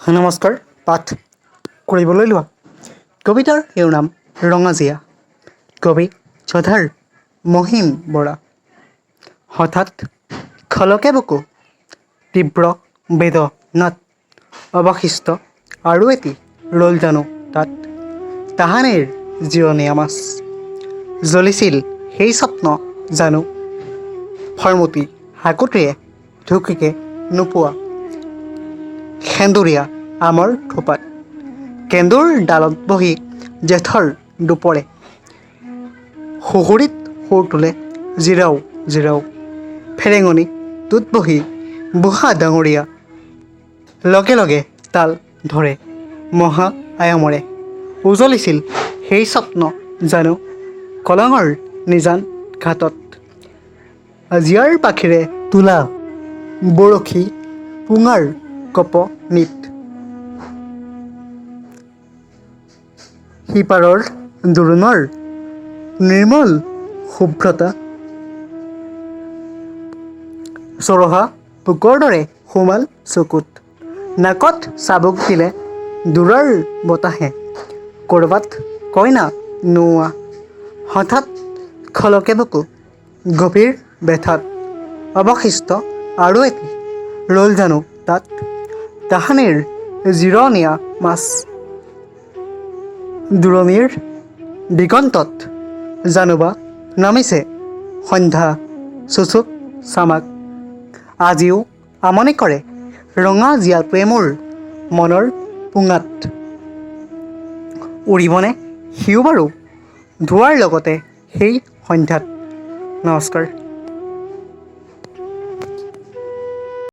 নমস্কাৰ। পাঠ কৰিবলৈ লোৱা কবিতাৰ শিৰোনাম ৰঙাজিয়া। কবি শ্ৰদ্ধাৰ মহিম বৰা। হঠাৎ খলকে বুকু তীব্ৰ বেদনাত অৱশিষ্ট আৰু এটি ৰ'ল জানো তাত তাহানিৰ জিৰণীয়া মাছ। জ্বলিছিল সেই স্বপ্ন জানো ফৰমুটি হাকুটিৰে ঢুকিকে নোপোৱা সেন্দুৰীয়া আমৰ থোপাত। কেন্দুৰ ডালত বহি জেঠৰ দুপৰে সুহুৰিত সুৰ তোলে জিৰাও জিৰাও ফেৰেঙনি টোত বহি বুঢ়া ডাঙৰীয়া লগে লগে তাল ধৰে মহা আয়ামৰে। উজলিছিল সেই স্বপ্ন জানো কলঙৰ নিজান ঘাটত। জীয়াৰ পাখিৰে তোলা বৰশী পুঙাৰ কপনিত। সিপাৰৰ দোৰোণৰ নিৰ্মল শুভ্ৰতা চৰহা পোকৰ দৰে সুমাল চকুত। নাকত চাবুক দিলে দূৰৰ বতাহে কৰবাত কইনা নোওৱা। হঠাৎ খলকে বুকু গভীৰ বেথাত অৱশিষ্ট আৰু এটি ৰ'ল জানো তাত তাহানিৰ জিৰণীয়া মাছ। দূৰণিৰ দিগন্তত জানোবা নামিছে সন্ধ্যা চুচুক চামাক। আজিও আমনি কৰে ৰঙা জীয়াটোৱে মোৰ মনৰ পুঙাত। উৰিবনে সিও বাৰু ধোৱাৰ লগতে সেই সন্ধ্যাত। নমস্কাৰ।